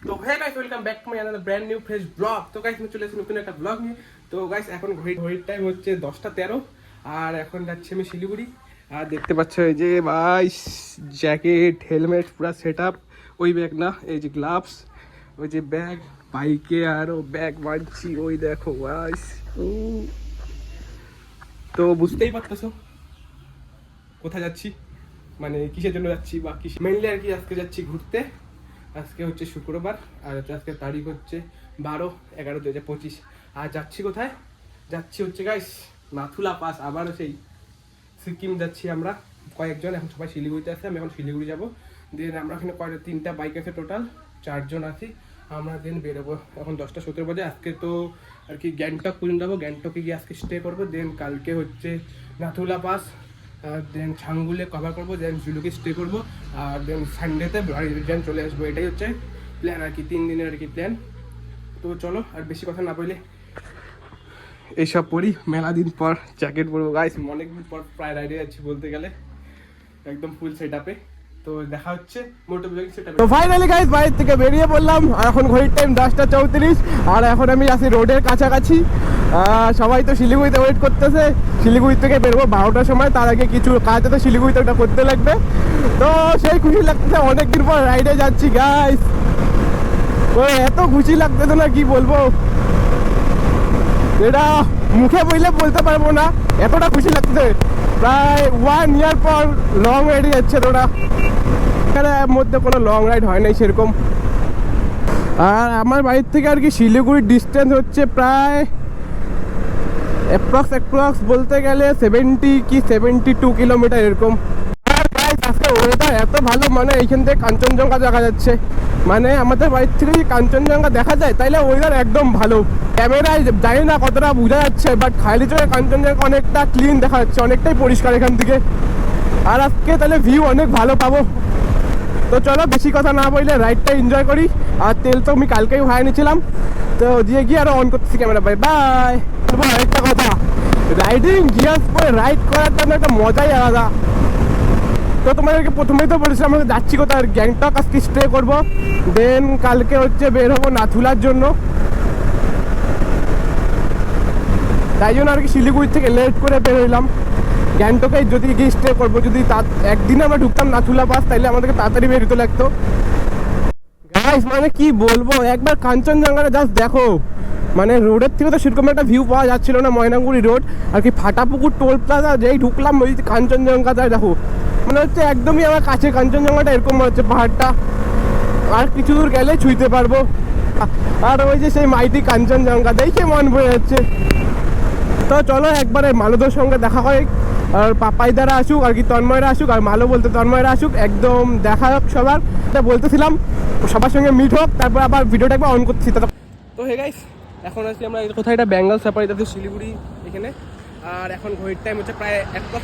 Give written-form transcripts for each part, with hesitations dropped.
তো hey guys, welcome back to my another brand new fresh blog. তো guys, আমি চলে এসেছি নতুন একটা ব্লগ নিয়ে। তো গাইস, এখন ঘড়ির টাইম হচ্ছে 10টা 13, আর এখন যাচ্ছি আমি শিলিগুড়ি। আর দেখতে পাচ্ছ এই যে ভাই, জ্যাকেট, হেলমেট পুরো সেট আপ। ওই ব্যাগ না, এই যে গ্লাভস, ওই যে ব্যাগ, বাইকে আরও ব্যাগ মারছি, ওই দেখো গাইস। তো বুঝতেই পারতেছো কোথায় যাচ্ছি, মানে কিসের জন্য যাচ্ছি বা কিসে মেনলি আর কি। আজকে যাচ্ছি ঘুরতে। আজকে হচ্ছে শুক্রবার, আর আজকে তারিখ হচ্ছে 12/11/2025। আর যাচ্ছি কোথায়? যাচ্ছি হচ্ছে গাইস নাথুলা পাস। আবারও সেই সিকিম যাচ্ছি আমরা কয়েকজন। এখন সবাই শিলিগুড়িতে আছে, আমি এখন শিলিগুড়ি যাবো। দেন আমরা এখানে 3টা বাইক আছে, টোটাল 4জন আছি আমরা। দেন বেরোবো এখন 10টা 17 বাজে। আজকে তো আর কি গ্যাংটক পর্যন্ত যাবো, গ্যাংটকে গিয়ে আজকে স্টে করবো। দেন কালকে হচ্ছে নাথুলা পাস, দেন ছাঙ্গুলে কভার করবো, দেন জুলুকে স্টে করবো, আর দেন সানডেতে রিটার্ন চলে আসবো। এটাই হচ্ছে প্ল্যান আর কি, 3 দিনের আর কি প্ল্যান। তো চলো আর বেশি কথা না বলে এইসব পরি। মেলা দিন পর জ্যাকেট পরবো গাইস, অনেকদিন পর প্রায় রাইডে যাচ্ছি বলতে গেলে, একদম ফুল সেট আপে। তো দেখা হচ্ছে মোটো ব্লগিং সেটআপে। তো ফাইনালি গাইস, বাড়ির থেকে বেরিয়ে পড়লাম। এখন ঘড়ির টাইম 10টা 34, আর এখন আমি আছি রোডের কাছাকাছি। সবাই তো শিলিগুড়িতে ওয়েট করতেছে। শিলিগুড়ি থেকে বেরোবো 12টার সময়, তার আগে কিছু কাজ তো শিলিগুড়িতে ওটা করতে লাগবে। তো সেই খুশি লাগতেছে, অনেকদিন পর রাইডে যাচ্ছি গাইস। তো এত খুশি লাগতেছে না কি বলবো, এটা মুখে বলতে পারবো না, এতটা খুশি লাগছে। প্রায় 1 ইয়ার পর লং রাইডে যাচ্ছে। তোরা এখানে মধ্যে কোনো লং রাইড হয় নাই সেরকম। আর আমার বাড়ির থেকে আর কি শিলিগুড়ির ডিস্টেন্স হচ্ছে প্রায় অ্যাপ্রক্স বলতে গেলে 70 কি 72 কিলোমিটার এরকম। আর গাইস, আজকে ওয়েদার এত ভালো, মানে এইখান থেকে কাঞ্চনজঙ্ঘা দেখা যাচ্ছে। মানে আমাদের বাড়ির থেকে যদি কাঞ্চনজঙ্ঘা দেখা যায় তাহলে ওয়েদার একদম ভালো। ক্যামেরায় জানি না কতটা বোঝা যাচ্ছে, বাট খালি চোখে কাঞ্চনজঙ্ঘা অনেকটা ক্লিন দেখা যাচ্ছে, অনেকটাই পরিষ্কার এখান থেকে। আর আজকে তাহলে ভিউ অনেক ভালো পাবো। তো চলো বেশি কথা না বললে রাইডটা এনজয় করি। আর তেল তো আমি কালকেই ভরে নিয়েছিলাম, তো দিয়ে গিয়ে আরো অন করতেছি ক্যামেরা। Bye bye. আরেকটা কথা, রাইডিং গিয়ার্স পরে রাইড করার জন্য একটা মজাই আলাদা। তো তোমাদেরকে প্রথমেই তো বলেছিলাম আমরা যাচ্ছি কোথায়, গ্যাংটক আজকে স্টে করবো। দেন কালকে হচ্ছে বের হবো নাথুলার জন্য। তাই জন্য আর কি শিলিগুড়ি থেকে লেট করে বের হইলাম। গ্যাংটকে যদি গিয়ে স্টে করবো, যদি একদিনে আমরা ঢুকতাম নাথুলা পাস, তাইলে আমাদেরকে তাড়াতাড়ি বের হতে লাগতো গাইস। মানে কি বলবো, একবার কাঞ্চনজঙ্ঘাটা জাস্ট দেখো। মানে রোডের থেকে তো সেরকম একটা ভিউ পাওয়া যাচ্ছিল না, ময়নাগুড়ি রোড আর কি ফাটাপুকুর টোল প্লাজা যেই ঢুকলাম, ওই কাঞ্চনজঙ্ঘাটা দেখো। মনে হচ্ছে একদমই আমার কাছে কাঞ্চনজঙ্ঘাটা, এরকম মনে হচ্ছে পাহাড়টা। আর কিছু দূর গেলে ছুঁইতে পারবো। আর ওই যে সেই মাইটি কাঞ্চনজঙ্ঘা দেখে মন ভরে যাচ্ছে। তো চলো একবারে মালুদের সঙ্গে দেখা হয়, আর পাপাইদারা আসুক আর কি, তন্ময়রা আসুক, আর মালো বলতে তন্ময়রা আসুক, একদম দেখা হোক সবার। এটা বলতেছিলাম সবার সঙ্গে মিট হোক, তারপর আবার ভিডিওটা একবার অন করছি। তো হে গাইস, এখন আছি আমরা কোথায়, এটা বেঙ্গল সাফারিতে আছি শিলিগুড়ি এখানে। আর এখন ঘড়ির টাইম হচ্ছে প্রায়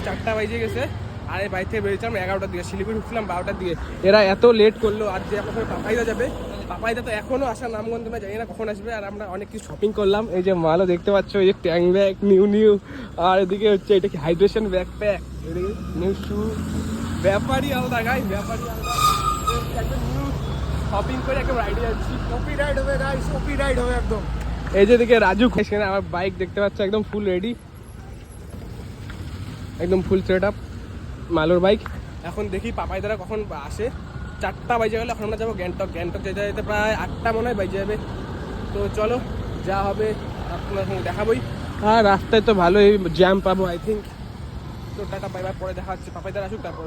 4টা বাজে গেছে। আর এই বাড়ি থেকে বেরিয়েছিলাম 11টার দিকে, শিলিগুড়ি ঢুকছিলাম 12টার দিকে। এরা এত লেট করলো। আর যে এখন পাপাইদা যাবে, পাপাইদা তো এখনও আসার নামগন্ধ না, জানি না কখন আসবে। আর আমরা অনেক কিছু শপিং করলাম, এই যে মালও দেখতে পাচ্ছ, এই যে ট্যাং ব্যাগ নিউ। আর এদিকে হচ্ছে এটা কি হাইড্রেশন ব্যাকপ্যাক, এদিকে নিউ শু। ব্যাপারই আলাদা গাই, ব্যাপারই আলাদা। একদম নিউ শপিং করে একদম রাইডে যাচ্ছি। কপি রাইড হবে গাইস, কপি রাইড হবে একদম। এই যে দিকে রাজু এখানে আমার বাইক দেখতে পাচ্ছ, একদম ফুল রেডি, একদম ফুল সেট আপ মালোর বাইক। এখন দেখি পাপাই দ্বারা কখন আসে। 4টা বাজে গেলে এখন আমরা যাবো গ্যাংটক। গ্যাংটক যেতে যেতে প্রায় 8টা মনে হয় বাজে যাবে। তো চলো যা হবে আপনার সঙ্গে দেখাবোই। আর রাস্তায় তো ভালোই জ্যাম পাবো আই থিঙ্ক। তো টাটা বাই বাই, পরে দেখা হচ্ছে, পাপাই দ্বারা আসুক তারপর।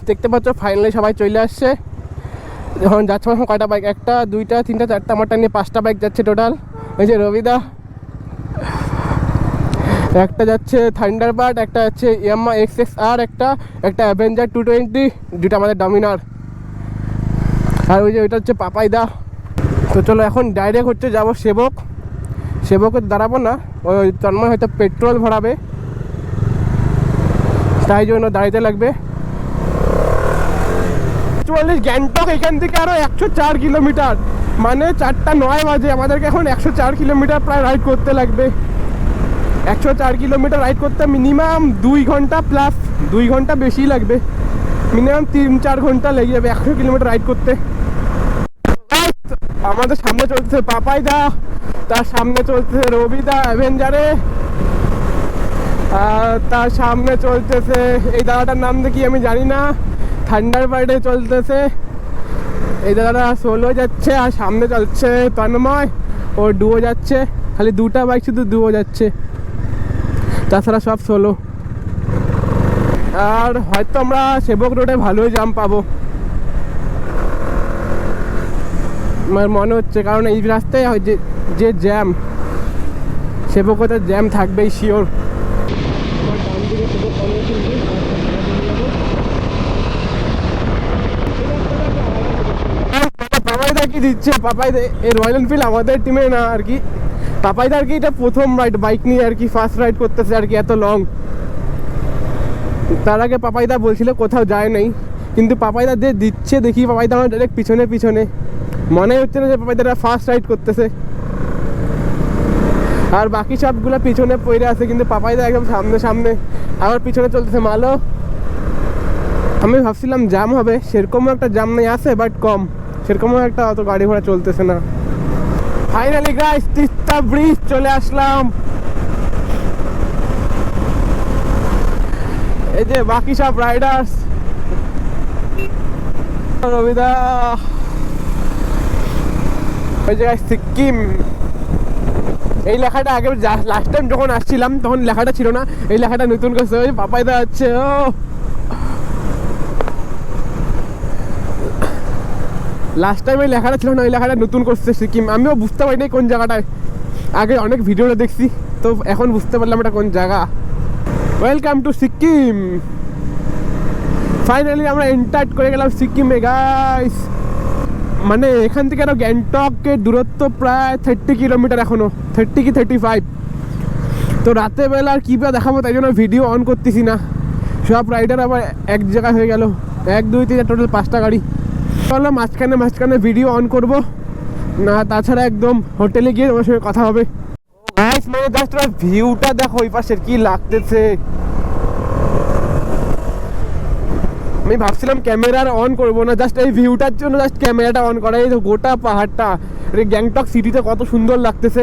দেখতে পাচ্ছ ফাইনালি সবাই চলে আসছে। এখন যাচ্ছে এখন কয়টা বাইক, 1টা 2টা 3টা 4টা, আমারটা নিয়ে 5টা বাইক যাচ্ছে টোটাল। এই যে রবিদা, একটা যাচ্ছে থান্ডারবার্ড, একটা যাচ্ছে ইয়ামাহা XXR, একটা অ্যাভেঞ্জার 220, দুটো আমাদের ডমিনার। আর ওই যে ওইটা হচ্ছে পাপাইদা। তো চলো এখন ডাইরেক্ট হচ্ছে যাবো সেবকে দাঁড়াবো না, ওই তন্ময় হয়তো পেট্রোল ভরাবে, তাই জন্য দাঁড়াইতে লাগবে। গ্যাংটক এখান থেকে আরো 104 কিলোমিটার, মানে 4টা 9 বাজে, আমাদেরকে এখন 104 কিলোমিটার প্রায় রাইড করতে লাগবে। 104 কিলোমিটার রাইড করতে মিনিমাম 2 ঘন্টা প্লাস, 2 ঘন্টা বেশি লাগবে, মিনিমাম 3-4 ঘন্টা লেগে যাবে 100 কিলোমিটার রাইড করতে। আমাদের সামনে চলতেছে পাপাইদা, তার সামনে চলতেছে রবিদা অ্যাভেঞ্জারে, তার সামনে চলতেছে এই দাদাটার নাম দেখি আমি জানি না, থান্ডারবার্ডে চলতেছে এই দাদাটা সোলো যাচ্ছে, আর সামনে চলছে তন্ময়, ও ডুও যাচ্ছে, খালি দুটা বাইক শুধু ডুও যাচ্ছে, তাছাড়া সব সোলো। আর হয়তো আমরা সেবক রোডে ভালোই জাম পাবো আমার মনে হচ্ছে, কারণ এই রাস্তায় যে জ্যাম, সেবকতে জ্যাম থাকবেই শিওর। পাপাইদা কি দিচ্ছে, পাপাইদা এই রয়্যাল এনফিল্ড আমাদের টিমে না আর কি, পাপাইদা আর কি এটা প্রথম রাইড বাইক নিয়ে আর কি, ফার্স্ট রাইড করতেছে আর কি এত লং। তার আগে পাপাইদা বলছিল কোথাও যায় নাই, কিন্তু পাপাইদা যে দিচ্ছে দেখি পাপাইদা আমার ডাইরেক্ট পিছনে পিছনে, মনে হচ্ছে না যে পাপাইদাটা ফার্স্ট রাইড করতেছে। আর বাকি সবগুলো পিছনে পড়ে আছে, কিন্তু পাপাইদা একদম সামনে সামনে, আবার পিছনে চলতেছে মালো। আমি ভাবছিলাম জ্যাম হবে, সেরকমও একটা জ্যাম নেই, আছে বাট কম, সেরকমও একটা অত গাড়ি ঘোড়া চলতেছে না। ফাইনালি গাইস তিস্তা ব্রিজ চলে আসলাম। এই যে বাকি সব রাইডার্স, রবিদা, ওই জায়গায় সিকিম, এই লেখাটা আগে লাস্ট টাইম যখন আসছিলাম তখন লেখাটা ছিল না, এই লেখাটা নতুন করছে, ওই পাপাইদা আছে। ও লাস্ট টাইম এই লেখাটা ছিল না, এই লেখাটা নতুন করছে সিকিম, আমিও বুঝতে পারিনি কোন জায়গাটায়, আগে অনেক ভিডিওটা দেখছি তো এখন বুঝতে পারলাম এটা কোন জায়গা। Welcome to Sikkim. ফাইনালি আমরা এন্টার করে গেলাম সিকিমে গাইস। মানে এখান থেকে আরো গ্যাংটকের দূরত্ব প্রায় 30 কিলোমিটার, এখনো 30 কি 35। তো রাতে বেলা আর কী দেখাবো, তাই জন্য ভিডিও অন করতেছি না, সব রাইডার আবার এক জায়গায় হয়ে গেল, 1 2 3 টোটাল 5টা গাড়ি। তাহলে মাঝখানে ভিডিও অন করব না, তাছাড়া একদম হোটেলে গিয়ে ওর সঙ্গে কথা হবে। গাইস মানে জাস্ট ভিউটা দেখো ওই পাশের কি লাগতেছে। আমি ভাবছিলাম ক্যামেরার অন করবো না, জাস্ট এই ভিউটার জন্য জাস্ট ক্যামেরাটা অন করা। এই গোটা পাহাড়টা, গ্যাংটক সিটিতে কত সুন্দর লাগতেছে।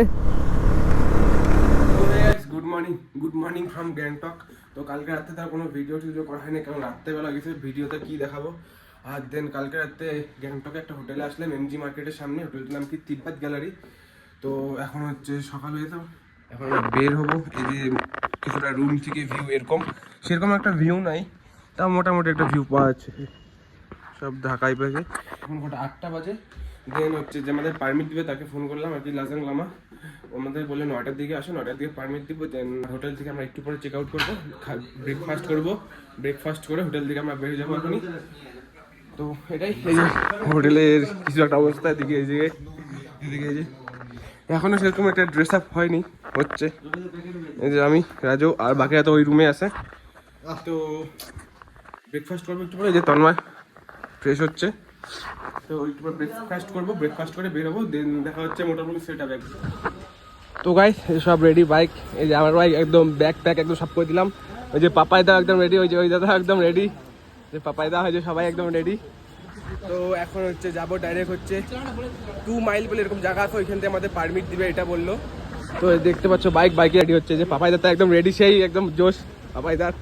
Good morning from Gangtok. তো কালকে রাতে তার কোনো ভিডিও করা হয়নি, কারণ রাত্রেবেলা গেছে, ভিডিওতে কি দেখাবো। আর দেন কালকে রাতে গ্যাংটকে একটা হোটেলে আসলাম, এমজি মার্কেটের সামনে, হোটেলটার নাম কি তিব্বত গ্যালারি। তো এখন হচ্ছে সকাল হয়ে যাবে, এখন বের হবো। এই যে কিছুটা রুম থেকে ভিউ, এরকম সেরকম একটা ভিউ নাই, তা মোটামুটি একটা ভিউ পাওয়া যাচ্ছে। সব ঢাকায় পেয়েছে, এখন কটা 8টা বাজে। দেন হচ্ছে যে আমাদের পারমিট দিবে তাকে ফোন করলাম আর কি, লাজাং লামা, আমাদের বলে 9টার দিকে আসো, 9টার দিকে পারমিট দিব। দেন হোটেল থেকে আমরা একটু পরে চেক আউট করবো, ব্রেকফাস্ট করবো, ব্রেকফাস্ট করে হোটেল থেকে আমরা বেরিয়ে যাবো এখনই। তো এটাই, এই যে হোটেলের কিছু একটা অবস্থা, এদিকে এই যে এখনো সেরকম একটা ড্রেস আপ হয়নি, হচ্ছে। এই যে আমি, রাজু আর বাকিরা তো ওই রুমে আছে। তো ব্রেকফাস্ট করবো একটু পরে, যে তন্ময় ফ্রেশ হচ্ছে, তো একটু পরে ব্রেকফাস্ট করবো, ব্রেকফাস্ট করে বেরোবো। দেন দেখা হচ্ছে মোটামুটি সেট আপ। তো গাইস সব রেডি বাইক, এই যে আমার বাইক একদম ব্যাগ প্যাক একদম সব করে দিলাম। ওই যে পাপাইদা একদম রেডি, ওই যে ওই দাদা একদম রেডি, যে পাপাইদা হয় যে সবাই একদম রেডি। তো এখন হচ্ছে যাবো ডাইরেক্ট হচ্ছে 2 মাইল বলে এরকম জায়গা আছে, ওইখান থেকে আমাদের পারমিট দিবে এটা বললো। তো দেখতে পাচ্ছ বাইকে রেডি হচ্ছে, যে পাপাইদা তো একদম রেডি, সেই একদম জোশ পাপাইদার।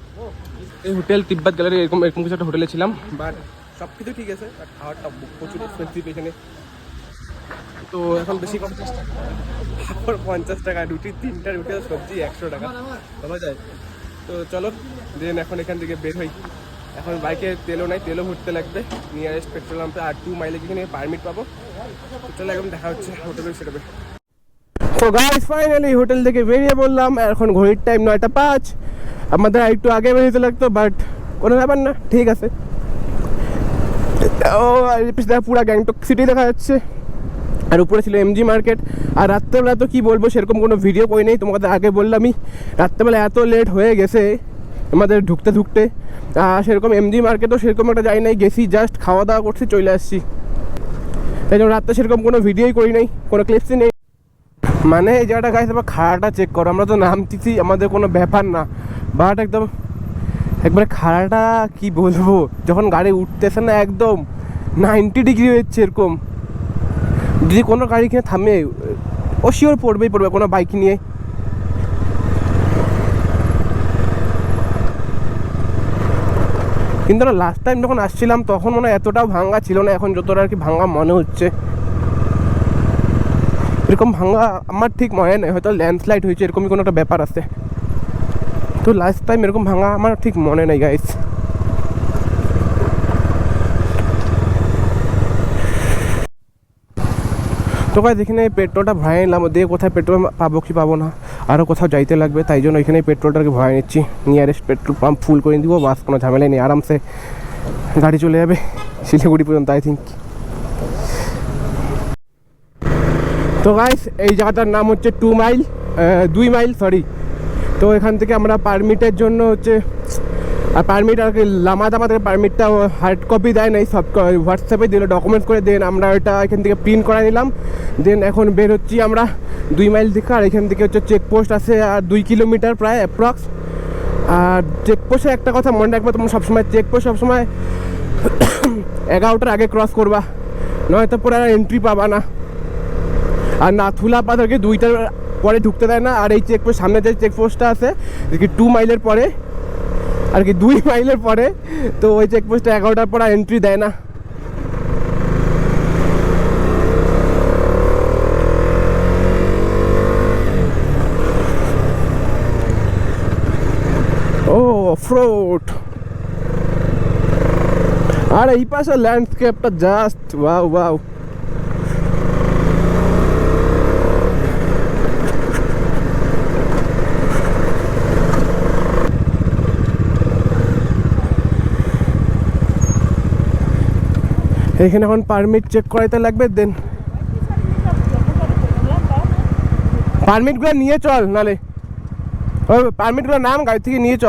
এই হোটেল তিব্বত গ্যালারি এরকম কিছু একটা হোটেলে ছিলাম, বাট সব কিছু ঠিক আছে, বাট খাওয়ারটা প্রচুর এক্সপেন্সিভ এখানে। তো এখন বেশি 50 টাকা রুটি, 3টা রুটি আর সবজি 100 টাকা পাওয়া যায়। তো চলো দেন এখন এখান থেকে বের হই। এখন বাইকে তেলও নাই, তেলও ভরতে লাগবে নিয়ারেস্ট পেট্রোল পাম্পে, আর 2 মাইলে গিয়ে পারমিট পাবো। তো চলো এখন দেখা হচ্ছে হোটেলে সেটাবে। তো গাইস ফাইনালি হোটেল থেকে বেরিয়ে বললাম, এখন ঘড়ির টাইম 9টা 5। আমাদের একটু আগে বেরিয়ে লাগতো, বাট কোনো ব্যাপার না, ঠিক আছে। ও পুরো গ্যাংটক সিটি দেখা যাচ্ছে, আর উপরে ছিল এমজি মার্কেট। আর রাত্রেবেলা তো কী বলবো, সেরকম কোনো ভিডিও করি নেই, তোমাদের আগে বললামই রাত্রেবেলা এত লেট হয়ে গেছে আমাদের ঢুকতে। সেরকম এমজি মার্কেটও সেরকম একটা যাই নাই, গেছি জাস্ট খাওয়া দাওয়া করছি, চলে আসছি। তাই জন্য রাত্রে সেরকম কোনো ভিডিওই করি নাই, কোনো ক্লিপসই নেই। মানে এই জায়গাটা গাইছে, আবার খাড়াটা চেক করো, আমরা তো নামতেছি, আমাদের কোনো ব্যাপার না, বাট একদম একবারে খাড়াটা কি বলবো, যখন গাড়ি উঠতেছে না একদম 90 ডিগ্রি হচ্ছে এরকম, যদি কোনো গাড়ি কিনে থামে ও শিওর পড়বেই পড়বে কোনো বাইক নিয়ে। কিন্তু লাস্ট টাইম যখন আসছিলাম তখন মনে হয় এতটাও ভাঙ্গা ছিল না, এখন যতটা আর কি ভাঙ্গা মনে হচ্ছে। এরকম ভাঙ্গা আমার ঠিক মনে নেই, হয়তো ল্যান্ডস্লাইড হয়েছে এরকমই কোনো একটা ব্যাপার আছে। তো লাস্ট টাইম এরকম ভাঙ্গা আমার ঠিক মনে নেই গাইস। তো গাইস এখানে পেট্রোলটা ভরাই নিলাম, দিয়ে কোথায় পেট্রোল পাবো কি পাবো না, আরও কোথাও যাইতে লাগবে, তাই জন্য এখানে পেট্রোলটাকে ভরাই নিচ্ছি। নিয়ারেস্ট পেট্রোল পাম্প ফুল করে দিব, বাস কোনো ঝামেলাই নেই, আরামসে গাড়ি চলে যাবে শিলিগুড়ি পর্যন্ত আই থিঙ্ক। তো গাইস এই জায়গাটার নাম হচ্ছে 2 মাইল 2 মাইল সরি। তো এখান থেকে আমরা পারমিটের জন্য হচ্ছে, আর পারমিট আর কি লামাদ আমাদের পারমিটটা হার্ড কপি দেয় নাই, সব হোয়াটসঅ্যাপে দিল ডকুমেন্টস করে, দেন আমরা ওটা এখান থেকে প্রিন্ট করে নিলাম। দেন এখন বের হচ্ছি আমরা 2 মাইল থেকে, আর এখান থেকে হচ্ছে চেকপোস্ট আছে আর 2 কিলোমিটার প্রায় অ্যাপ্রক্স। আর চেকপোস্টে একটা কথা মনে রাখবে, তোমরা সবসময় চেকপোস্ট সবসময় 11টার আগে ক্রস করবা, নয়তো পরে আর এন্ট্রি পাবা না। আর নাথুলা পাথরকে 2টার পরে ঢুকতে দেয় না। আর এই চেকপোস্ট সামনে যে চেকপোস্টটা আছে 2 মাইলের পরে আর কি 2 মাইলের পরে, তো ওই চেকপোস্টে 11টার পর এন্ট্রি দেয় না। ও অফরোড, আর এই পাশে ল্যান্ডস্কেপটা জাস্ট ওয়াও ওয়াও। এখানে এখন পারমিট চেক করাইতে লাগবে, দেন পারমিটগুলো নিয়ে চল, নালে ওই পারমিটগুলো নাম গাড়ি থেকে নিয়ে চ।